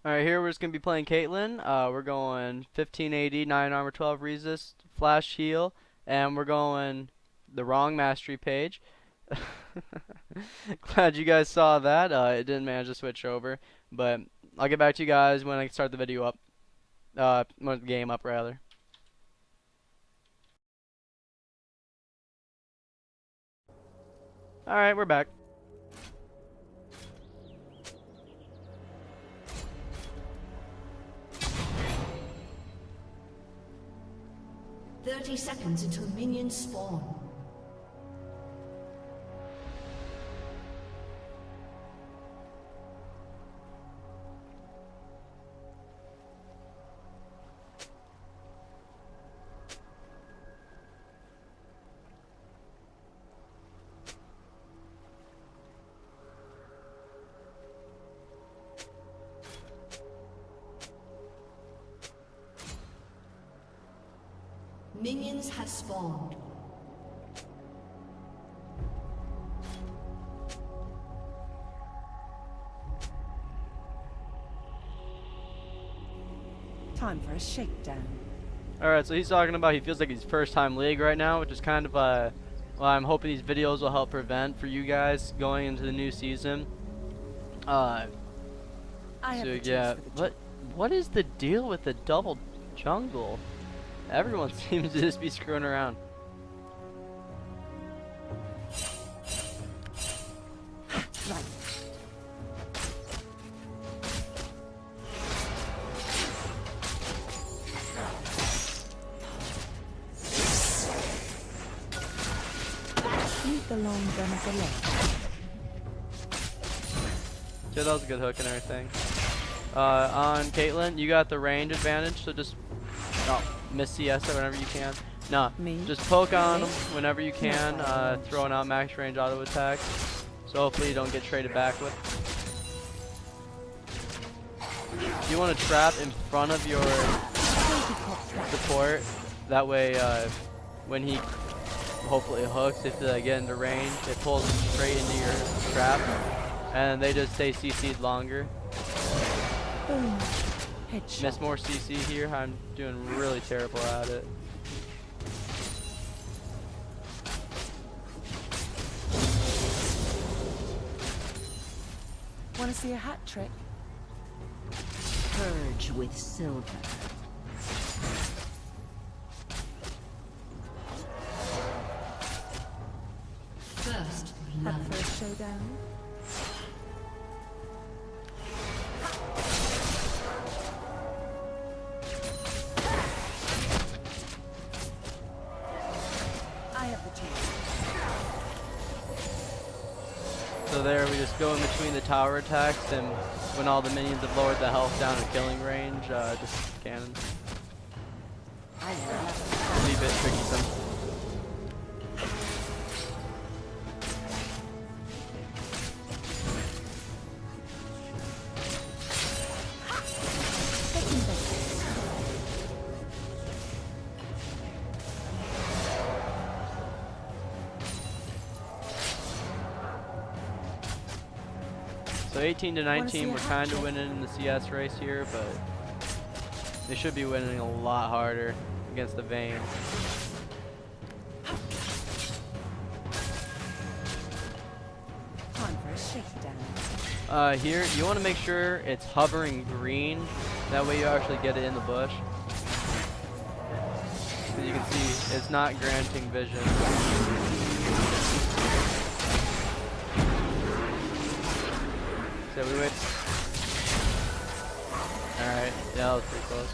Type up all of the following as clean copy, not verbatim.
Alright, here we're just going to be playing Caitlyn. We're going 1580, 9 armor, 12 resist, flash heal, and we're going the wrong mastery page. Glad you guys saw that. It didn't manage to switch over, but I'll get back to you guys when I start the video up. When the game up, rather. Alright, we're back. 30 seconds until minions spawn. Minions have spawned. Time for a shakedown. Alright, so he's talking about he feels like he's first time league right now, which is kind of well, I'm hoping these videos will help prevent for you guys going into the new season. So yeah, what is the deal with the double jungle? Everyone seems to just be screwing around. Right. Meet the long gun of the left. Yeah, that was a good hook and everything. On Caitlyn, you got the range advantage, so just miss CS it whenever you can. Nah, just poke on them whenever you can, throwing out max range auto attacks. So hopefully you don't get traded back with. You want to trap in front of your support. That way, when he hopefully hooks, if they get into range, it pulls them straight into your trap. And they just stay CC'd longer. Boom. Headshot. Miss more CC here. I'm doing really terrible at it. Want to see a hat trick? Purge with silver. First Up blood. for a showdown? I have the chance. So there we just go in between the tower attacks, and when all the minions have lowered the health down to killing range, just cannon. I have. Be a bit tricky sometimes. So 18 to 19, we're kind of winning in the CS race here, but they should be winning a lot harder against the Vayne. Time for a shakedown. Here, you want to make sure it's hovering green. That way you actually get it in the bush. As you can see, it's not granting vision. So we wait. Alright, yeah, that was pretty close.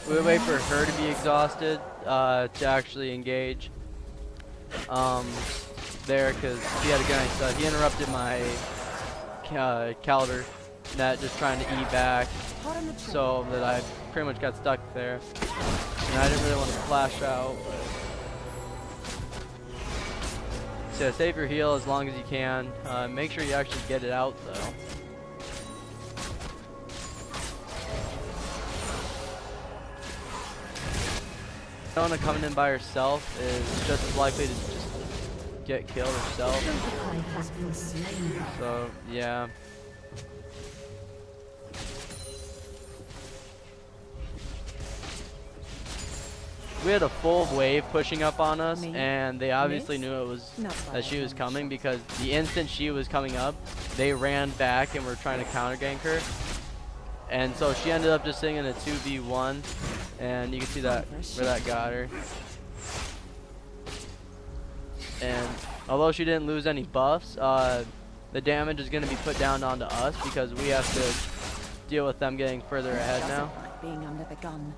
We would wait for her to be exhausted to actually engage. There, because he had a good nice stuff. He interrupted my caliber net, just trying to E back, so that I pretty much got stuck there. And I didn't really want to flash out. But so yeah, save your heal as long as you can. Make sure you actually get it out though. Sona coming in by herself is just as likely to just get killed herself. Ally has been slain. So yeah. We had a full wave pushing up on us, and they obviously knew it was that she was coming, because the instant she was coming up, they ran back and were trying to counter gank her. And so she ended up just sitting in a 2v1, and you can see that where that got her. And although she didn't lose any buffs, the damage is going to be put down onto us because we have to deal with them getting further ahead now. Being under the gun.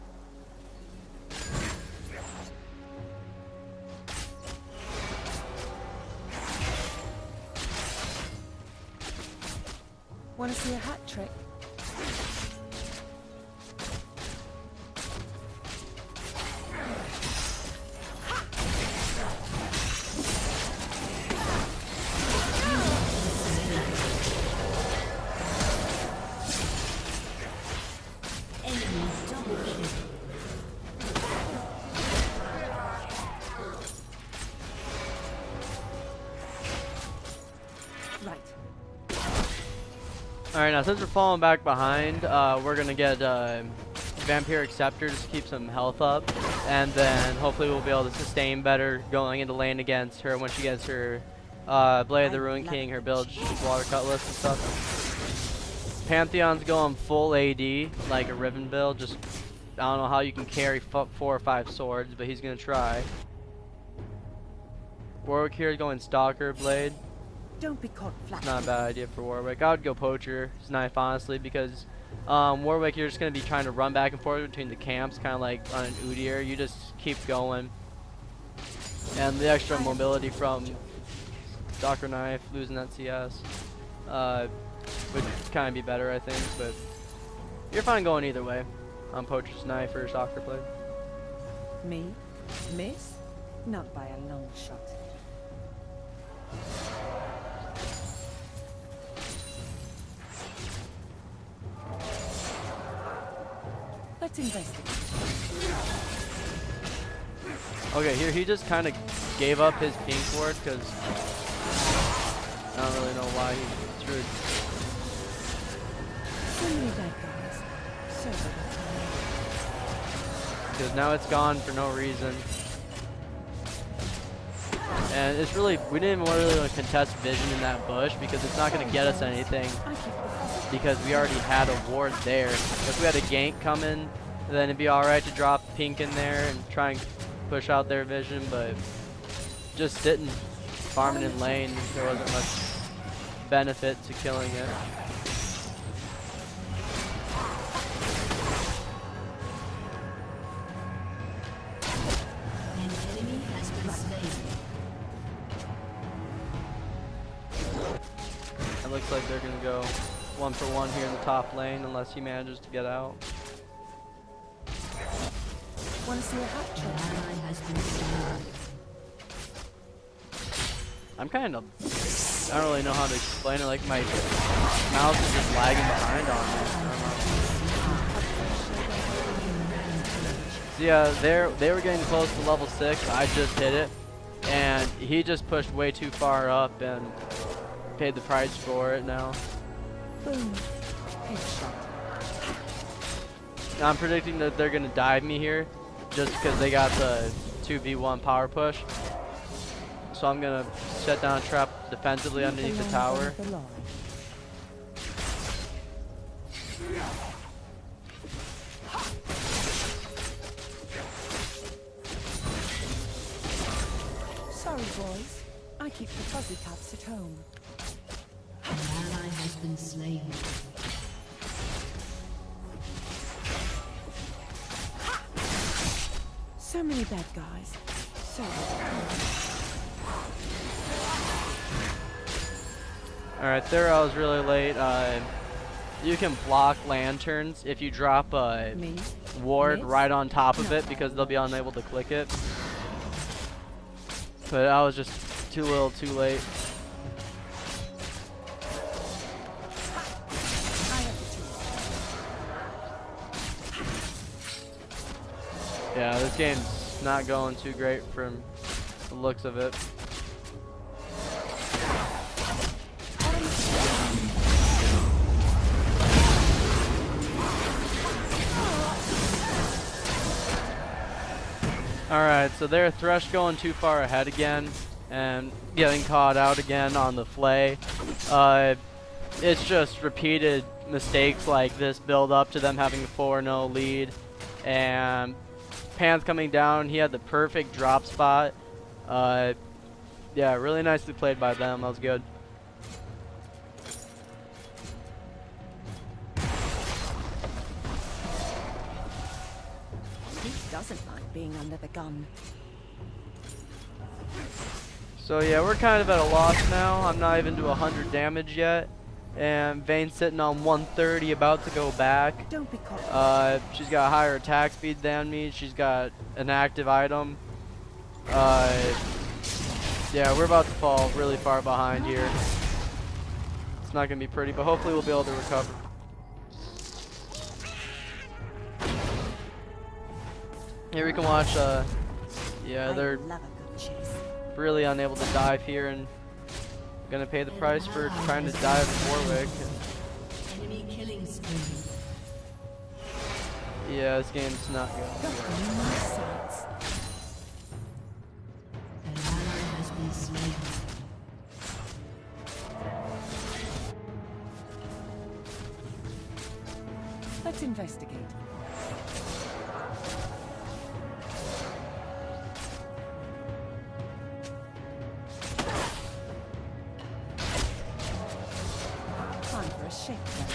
Want to see a hat trick? Alright, now since we're falling back behind, we're going to get Vampiric Scepter just to keep some health up. And then hopefully we'll be able to sustain better going into lane against her when she gets her Blade of the Ruin King, her build, Water Cutlass and stuff. Pantheon's going full AD, like a Riven build. Just, I don't know how you can carry 4 or 5 swords, but he's going to try. Warwick here is going Stalker Blade. Don't be caught flat. Not a bad idea for Warwick. I would go Poacher. It's knife, honestly, because Warwick, you're just going to be trying to run back and forth between the camps, kind of like on an Udyr. You just keep going. And the extra mobility from Stalker Knife, losing that CS, would kind of be better, I think. But you're fine going either way on Poacher's Knife or Stalker Blade. Me? Miss? Not by a long shot. Let's investigate. Okay, here he just kind of gave up his pink ward because I don't really know why he threw it. So many bad guys. So Because now it's gone for no reason. And it's really, we didn't even really want to contest vision in that bush because it's not going to get us anything because we already had a ward there. If we had a gank come in, then it'd be alright to drop pink in there and try and push out their vision, but just sitting, farming in lane, there wasn't much benefit to killing it. It looks like they're going to go 1-for-1 here in the top lane unless he manages to get out. want to see a hat trick? I'm kind of, I don't really know how to explain it, like my mouse is just lagging behind on me. So yeah, they were getting close to level 6, I just hit it, and he just pushed way too far up and paid the price for it now. Boom. Headshot. I'm predicting that they're going to dive me here just because they got the 2v1 power push. So I'm going to set down a trap defensively underneath the tower. Sorry, boys. I keep the fuzzy cats at home. An ally has been slain. So many bad guys. So Alright, there I was really late. You can block lanterns if you drop a ward right on top of it because they'll be unable to click it. But I was just too little too late. Yeah, this game's not going too great from the looks of it. Alright, so their Thresh going too far ahead again and getting caught out again on the flay. It's just repeated mistakes like this build up to them having a 4-0 lead. And Pan's coming down. He had the perfect drop spot. Yeah, really nicely played by them. That was good. He doesn't like being under the gun. So yeah, we're kind of at a loss now. I'm not even to 100 damage yet. And Vayne's sitting on 130, about to go back. Don't be caught. She's got a higher attack speed than me. She's got an active item. Yeah, we're about to fall really far behind here. It's not going to be pretty, but hopefully we'll be able to recover. Here we can watch, yeah, they're I love a good chase. really unable to dive here and gonna pay the price for trying to dive Warwick. Enemy killing spree. Yeah, this game's not good. An ally has been slain. Let's investigate. Time for a shakedown.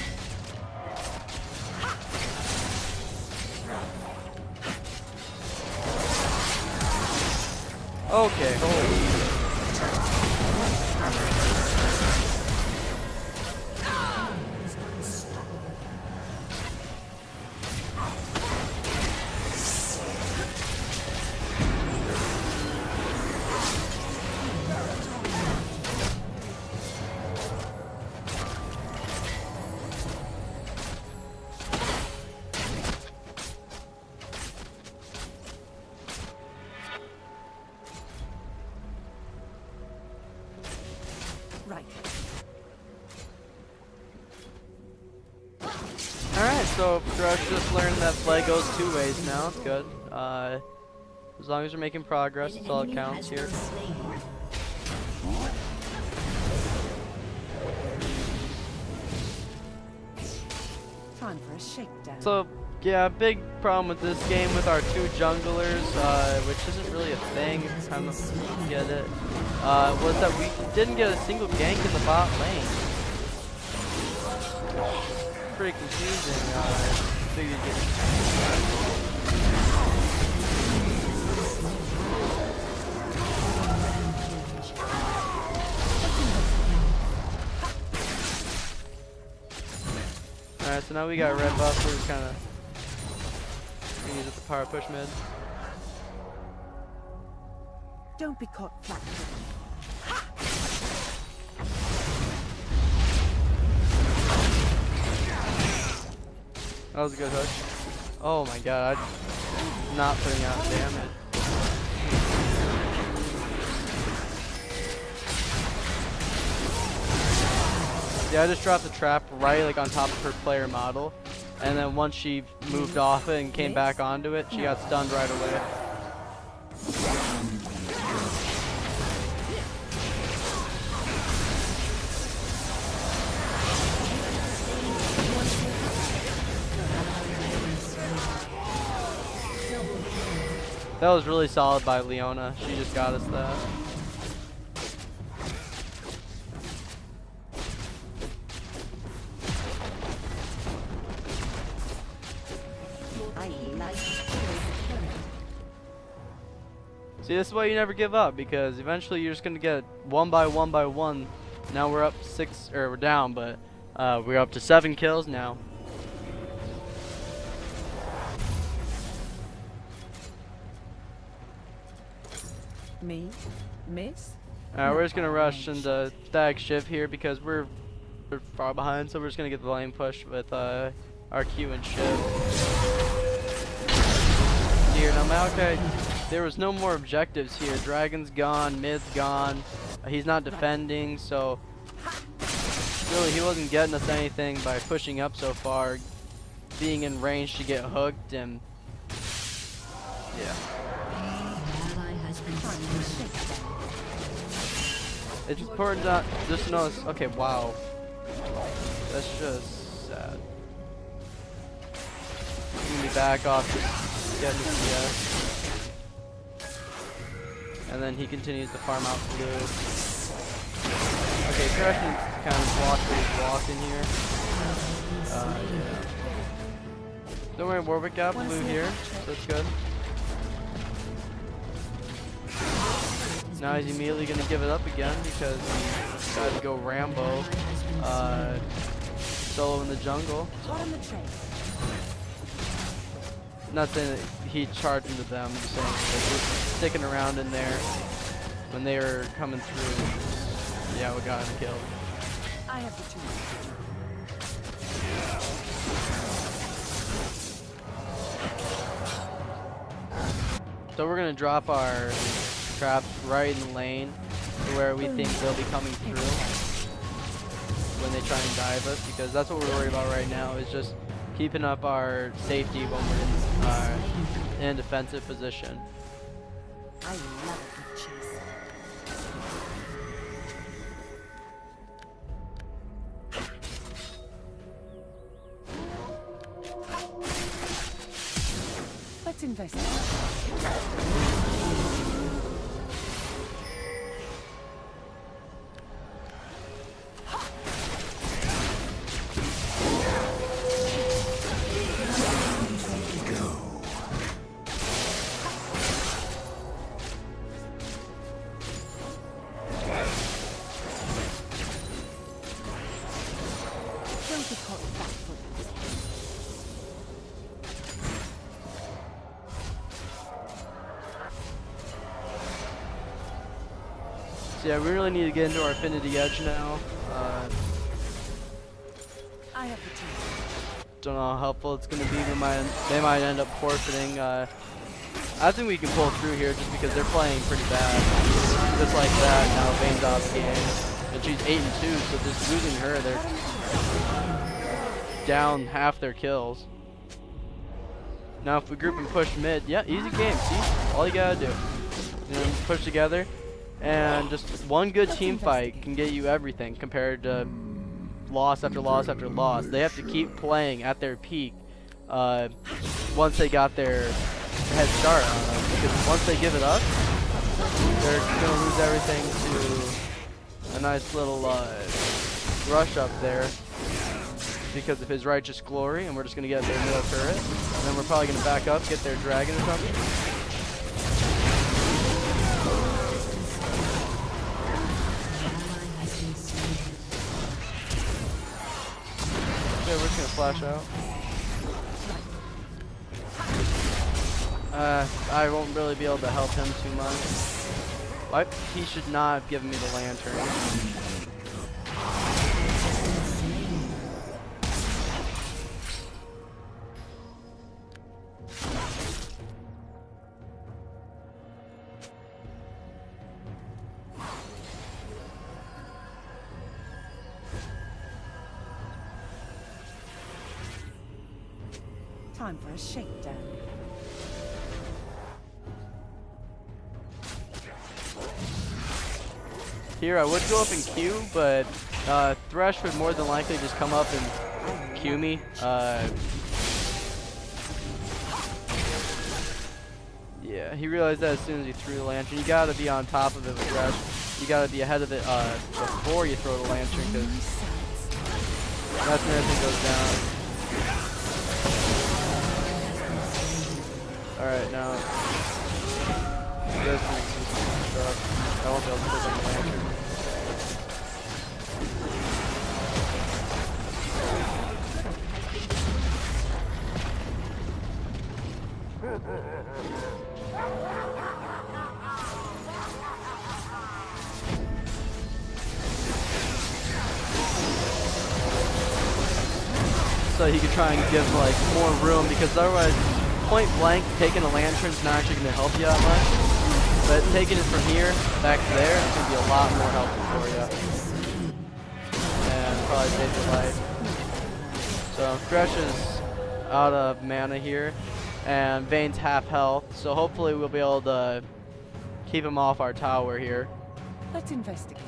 Okay, holy. Right. Alright, so Thresh just learned that play goes 2 ways now. It's good. As long as you're making progress, that's all that counts here. Time for a shakedown. So, yeah, big problem with this game with our 2 junglers, which isn't really a thing, I don't know if you get it, was that we didn't get a single gank in the bot lane. Pretty confusing. Figured you'd get Alright, so now we got red buff, so we're kind of use it the power push mid. Don't be caught flat-footed. That was a good hook. Oh my god, I'm not putting out damage. Yeah, I just dropped the trap right like on top of her player model. And then once she moved off it and came back onto it, she got stunned right away. That was really solid by Leona. She just got us that. I like See, this is why you never give up, because eventually you're just gonna get 1 by 1 by 1. Now we're up 6, or we're down, but we're up to 7 kills now. me, miss. Alright, we're just gonna rush into Stag Shiv here because we're far behind, so we're just gonna get the lane push with our Q and Shiv. Here, now Maokai, there was no more objectives here. Dragon's gone, mid's gone. He's not defending, so really he wasn't getting us anything by pushing up so far, being in range to get hooked, and yeah. It's important to just notice. Okay, wow. That's just sad. I'm gonna be back off just getting the CS. And then he continues to farm out blue. Okay, Thresh needs to kind of watch where he's walking here. Yeah. Don't worry, Warwick got blue here, so it's good. Now he's immediately going to give it up again because he got to go Rambo solo in the jungle. Not saying that he charged into them, I'm just saying that he was sticking around in there when they were coming through. Yeah, we got him killed. I have the tool. So we're going to drop our traps right in the lane to where we think they'll be coming through when they try and dive us, because that's what we're worried about right now, is just keeping up our safety when we're in a defensive position. I love a good chase. Let's investigate. So yeah, we really need to get into our Affinity Edge now. I have the tool. Don't know how helpful it's going to be. They might end up forfeiting. I think we can pull through here just because they're playing pretty bad. Just like that, now Vayne's off the game. And she's 8-2, so just losing her, they're down half their kills. Now if we group and push mid, yeah, easy game, see? All you gotta do. You know, push together, and just one good team fight can get you everything compared to loss after loss after loss. They have to keep playing at their peak once they got their head start on them, because once they give it up, they're gonna lose everything to a nice little rush up there because of his righteous glory, and we're just gonna get their middle turret, and then we're probably gonna back up, get their dragon or something. Yeah, we're just gonna flash out. I won't really be able to help him too much. He should not have given me the lantern. Time for a shakedown. Here, I would go up and Q, but Thresh would more than likely just come up and Q me. Yeah, he realized that as soon as he threw the lantern. You gotta be on top of it with Thresh. You gotta be ahead of it before you throw the lantern, because that's when everything goes down. Alright, now you guys can see some stuff. I won't be able to click on the lantern. So he could try and give like more room, because otherwise point blank taking a lantern's not actually going to help you that much. But taking it from here back to there is going to be a lot more helpful for you. And probably save your life. So Thresh is out of mana here, and Vayne's half health. So hopefully we'll be able to keep him off our tower here. Let's investigate.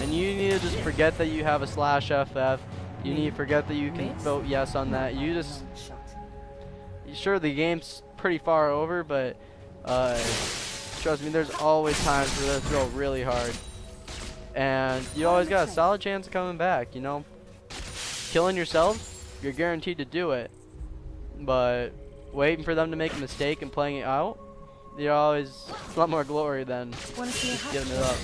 And you need to just forget that you have a /FF. You need to forget that you can vote yes on that. You just, sure, the game's pretty far over, but trust me, there's always times where they throw really hard. And you always got a solid chance of coming back, you know? Killing yourself, you're guaranteed to do it. But waiting for them to make a mistake and playing it out, you're always, it's a lot more glory than just giving it up.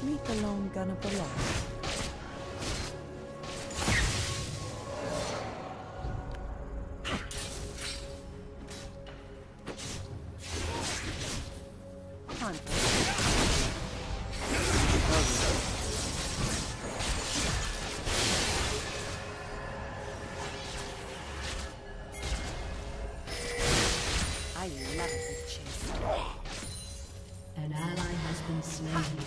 Meet the lone gun of the law. Time for I love the chase. An ally has been slain.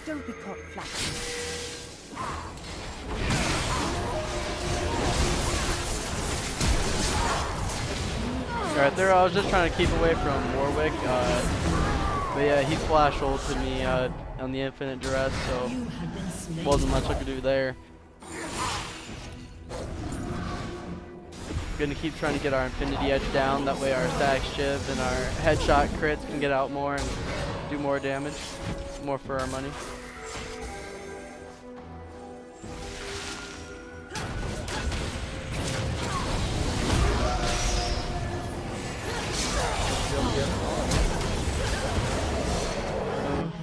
Don't be caught flat-footed. Alright, there I was just trying to keep away from Warwick. But yeah, he flash ulted me on the infinite duress, so wasn't much I could do there. Gonna keep trying to get our infinity edge down, that way our stack shiv and our headshot crits can get out more and do more damage, more for our money.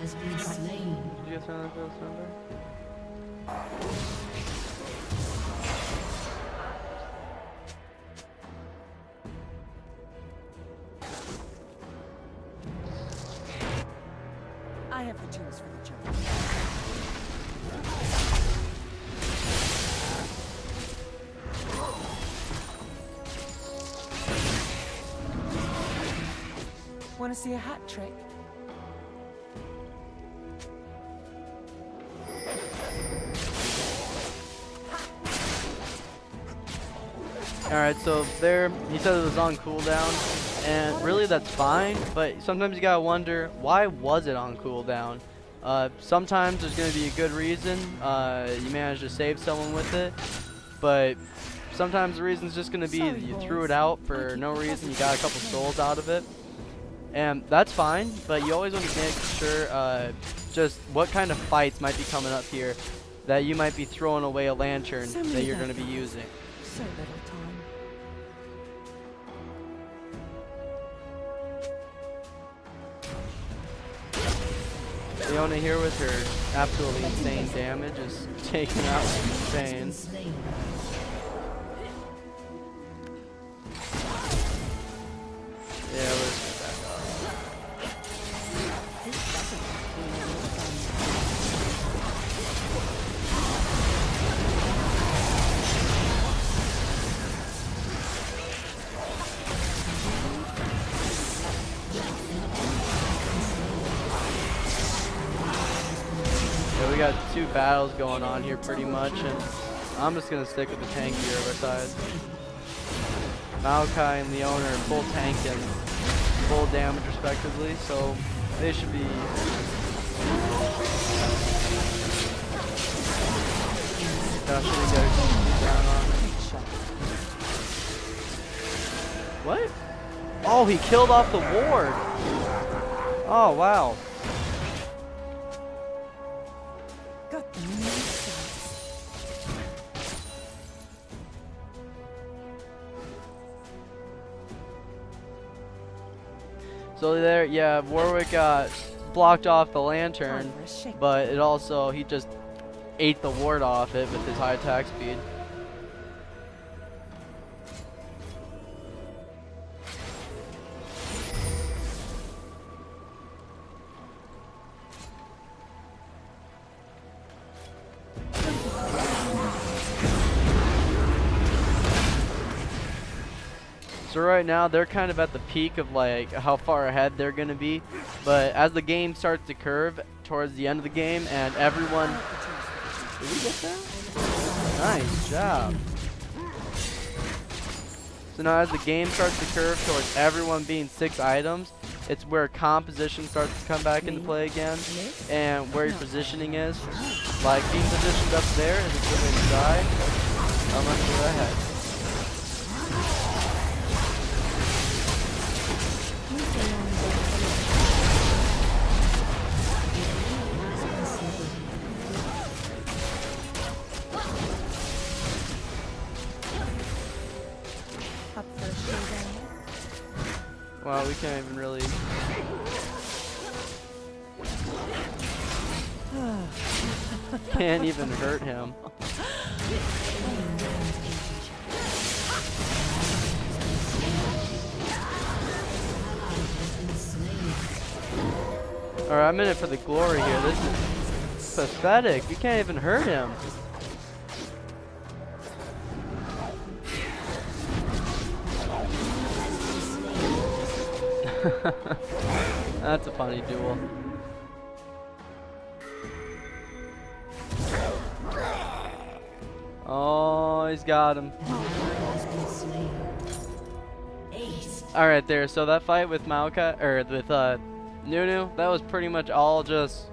Has been slain. Did you guys sound like that number? I have the tools for the job. Want to see a hat trick? Alright, so there, he said it was on cooldown, and really that's fine, but sometimes you gotta wonder, why was it on cooldown? Sometimes there's gonna be a good reason, you managed to save someone with it, but sometimes the reason's just gonna be that you threw it out for no reason, you got a couple souls out of it, and that's fine, but you always want to make sure just what kind of fights might be coming up here, that you might be throwing away a lantern that you're gonna be using. So little time. Leona here with her absolutely insane damage is taking out insane. Slain. Yeah, let's get back up. This doesn't mean anything. Yeah, we got two battles going on here pretty much, and I'm just gonna stick with the tankier of our side. Maokai and Leona are full tank and full damage respectively, so they should be. Gosh, should we get down on it? What? Oh, he killed off the ward. Oh wow. Got the new sights. So there, yeah, Warwick got blocked off the lantern, Time for a shake. but it also, he just ate the ward off it with his high attack speed. So right now they're kind of at the peak of like how far ahead they're gonna be, but as the game starts to curve towards the end of the game and everyone, did we get that? Nice job. So now as the game starts to curve towards everyone being 6 items, it's where composition starts to come back into play again, and where your positioning is. Like being positioned up there is a good way to die. How much do I have? Wow, we can't even really. Can't even hurt him. Alright, I'm in it for the glory here. This is pathetic. You can't even hurt him. That's a funny duel. Oh, he's got him. Alright there, so that fight with Maokai, or with Nunu, that was pretty much all just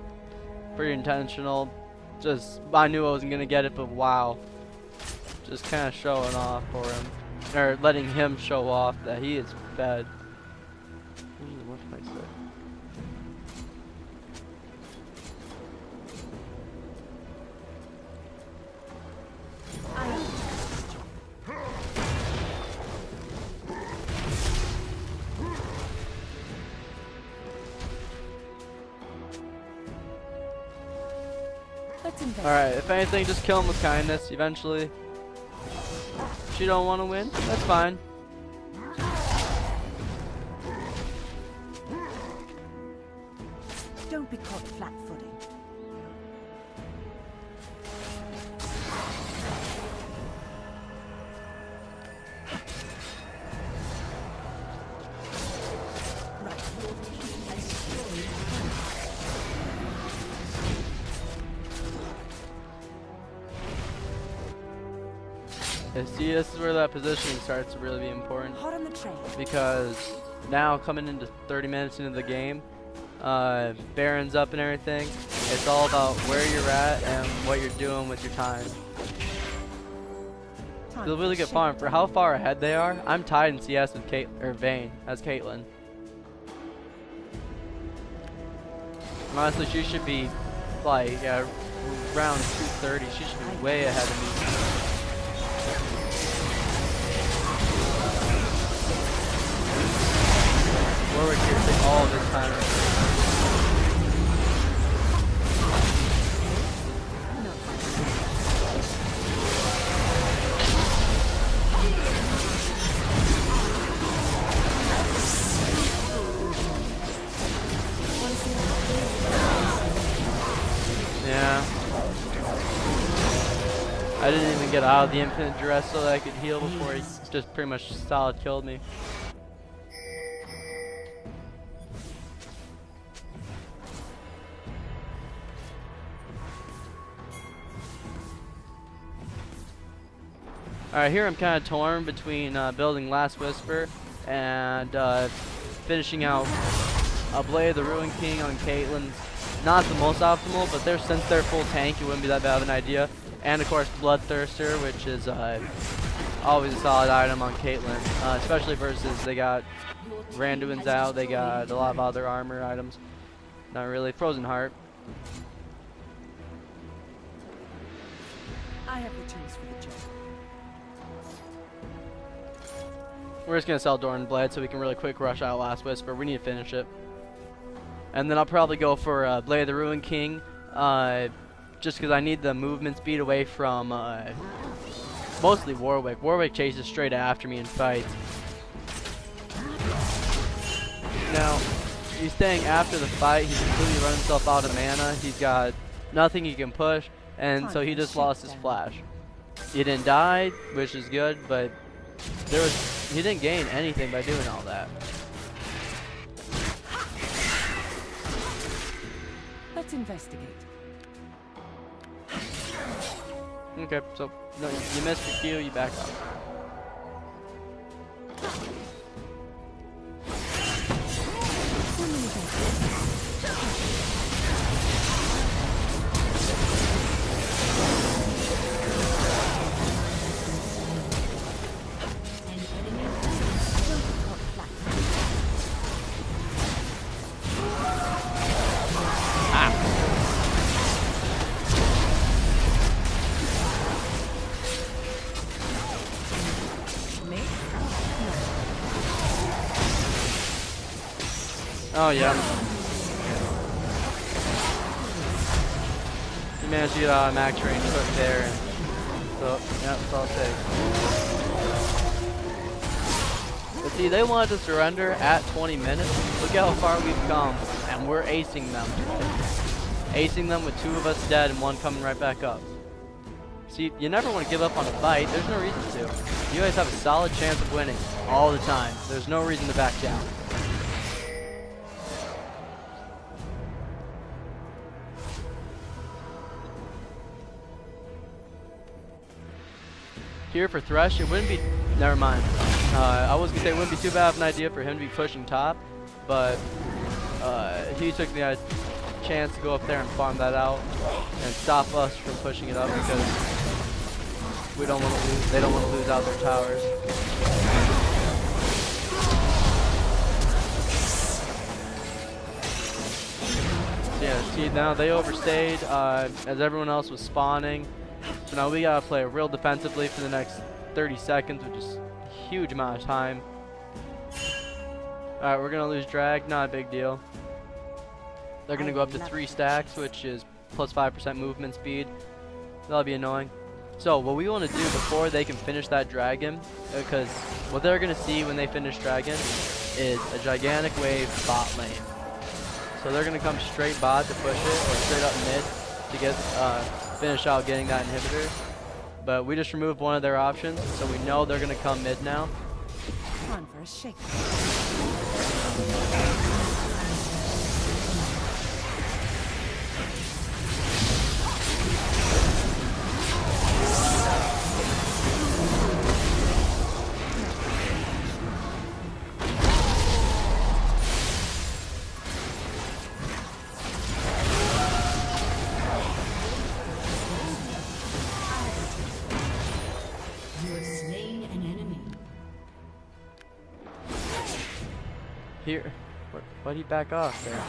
pretty intentional. Just, I knew I wasn't gonna get it, but wow. Just kind of showing off for him. Or letting him show off that he is fed. What did I say? Alright, if anything, just kill him with kindness eventually. If you don't want to win, that's fine. Don't be caught flat-footed. Yeah, see, this is where that positioning starts to really be important. Hot on the train. Because now coming into 30 minutes into the game, Baron's up and everything. It's all about where you're at and what you're doing with your time. It's a really good farm for how far ahead they are. I'm tied in CS with Vayne as Caitlyn. Honestly, she should be like around 230. She should be way ahead of me. Warwick here take all of his time. Yeah. I didn't even get out of the infinite duress so that I could heal before he just pretty much solid killed me. Alright, here I'm kind of torn between building Last Whisper and finishing out a Blade of the Ruined King on Caitlyn. Not the most optimal, but since they're full tank, it wouldn't be that bad of an idea. And of course, Bloodthirster, which is always a solid item on Caitlyn, especially versus they got Randuin's out, they got a lot of other armor items. Not really. Frozen Heart. I have the tools for the job. We're just going to sell Doran Blade so we can really quick rush out Last Whisper. We need to finish it. And then I'll probably go for Blade of the Ruined King, just because I need the movement speed away from mostly Warwick. Warwick chases straight after me in fights. Now, he's staying after the fight. He's completely run himself out of mana. He's got nothing he can push, and so he just lost his flash. He didn't die, which is good, but there was he didn't gain anything by doing all that. Let's investigate. Okay, so no, you missed your Q, you back up. Oh yeah. You managed to get out of max range quick there, and so yeah, that's all it takes. But see, they wanted to surrender at 20 minutes. Look how far we've come, and we're acing them. Acing them with 2 of us dead and 1 coming right back up. See, you never want to give up on a fight. There's no reason to. You guys have a solid chance of winning all the time. There's no reason to back down. Here for Thresh, it wouldn't be, never mind. I was gonna say it wouldn't be too bad of an idea for him to be pushing top, but he took the chance to go up there and farm that out and stop us from pushing it up because we don't want to lose. They don't want to lose out their towers. Yeah, see now they overstayed as everyone else was spawning. So now we gotta play real defensively for the next 30 seconds, which is a huge amount of time. Alright, we're gonna lose drag, not a big deal. They're gonna go up to 3 stacks, which is plus 5% movement speed. That'll be annoying. So what we want to do before they can finish that dragon, because what they're gonna see when they finish dragon is a gigantic wave bot lane. So they're gonna come straight bot to push it, or straight up mid to get finish out getting that inhibitor. But we just removed one of their options, so we know they're gonna come mid now. Time for a shake. Here, why'd he back off there?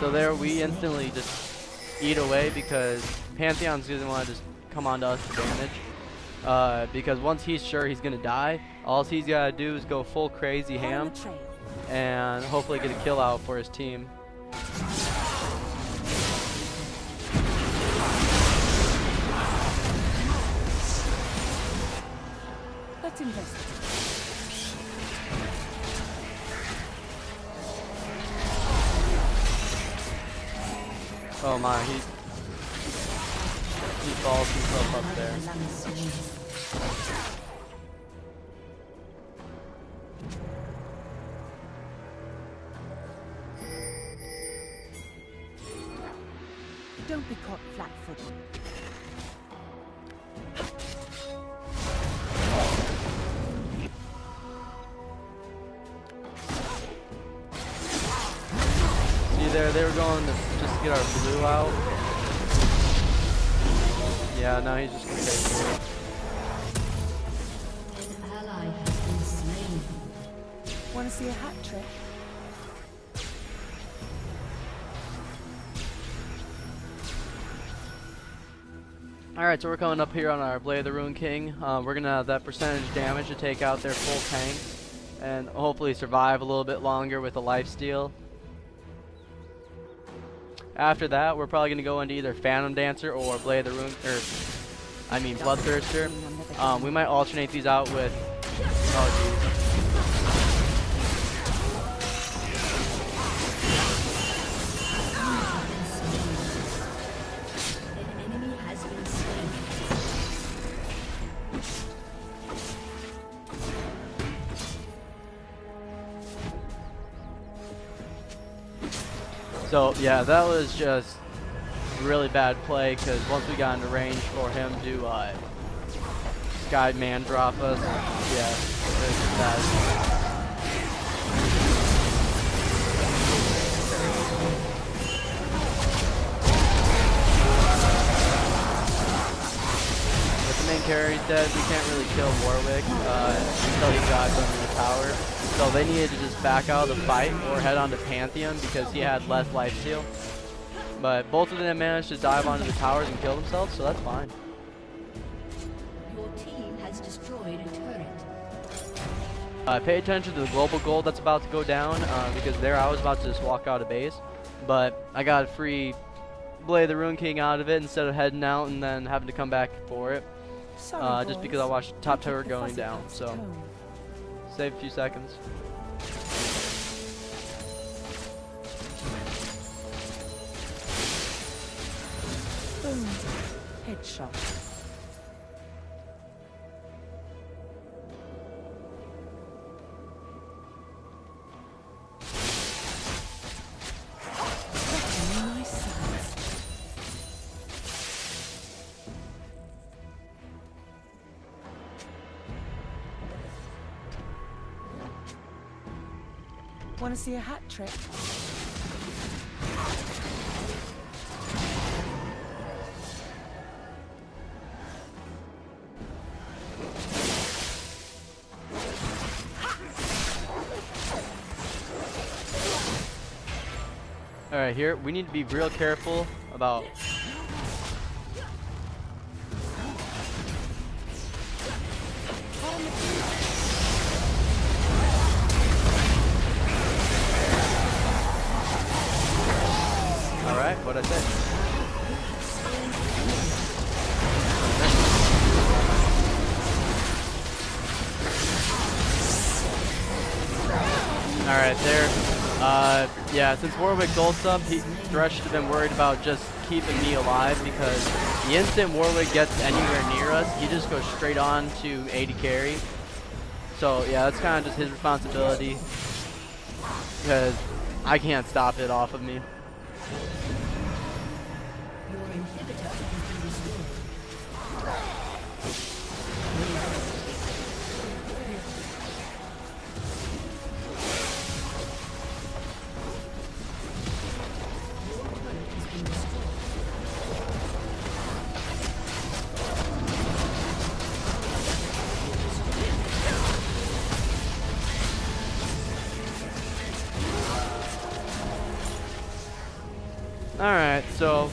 So there we instantly just eat away because Pantheon's doesn't want to just come on to us for damage. Because once he's sure he's gonna die, all he's gotta do is go full crazy ham and hopefully get a kill out for his team. Let's invest. Oh my, he falls himself up there. Don't be caught flat-footed. There, they were going to just get our blue out. Yeah, now he's just gonna take it. An ally has been slain. Want to see a hat trick? Alright, so we're coming up here on our Blade of the Ruined King. We're gonna have that percentage damage to take out their full tank and hopefully survive a little bit longer with a lifesteal. After that, we're probably going to go into either Phantom Dancer or Blade of the Ruin, or I mean Bloodthirster. We might alternate these out with. Oh geez. An enemy has been slain. So yeah, that was just really bad play because once we got into range for him to sky man drop us, yeah, it was bad. Main carry's dead. We can't really kill Warwick until he dives under the tower. So they needed to just back out of the fight or head on to Pantheon because he had less lifesteal. But both of them managed to dive onto the towers and kill themselves, so that's fine. Your team has destroyed a turret. Pay attention to the global gold that's about to go down because there I was about to just walk out of base. But I got a free Blade of the Rune King out of it instead of heading out and then having to come back for it. Just because I watched top tower going down, so save a few seconds. Boom. Headshot. Want to see a hat trick? Alright, here we need to be real careful about Alright, what'd I say? Alright, there. Yeah, since Warwick's ult up, Thresh should have been worried about just keeping me alive because the instant Warwick gets anywhere near us, he just goes straight on to AD carry. So yeah, that's kind of just his responsibility because I can't stop it off of me. Your inhibitor has been restored. Alright, so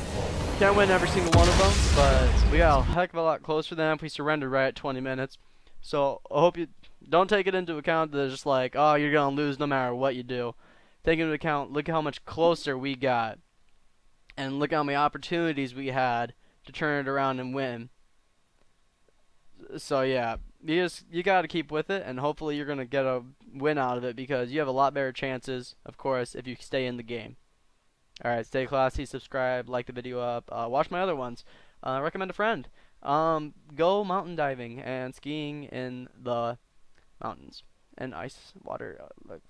can't win every single one of them, but we got a heck of a lot closer than if we surrendered right at 20 minutes. So I hope you don't take it into account that it's just like, oh, you're going to lose no matter what you do. Take into account, look how much closer we got. And look how many opportunities we had to turn it around and win. So yeah, you got to keep with it, and hopefully you're going to get a win out of it because you have a lot better chances, of course, if you stay in the game. Alright, stay classy, subscribe, like the video up, watch my other ones, recommend a friend. Go mountain diving and skiing in the mountains and ice water like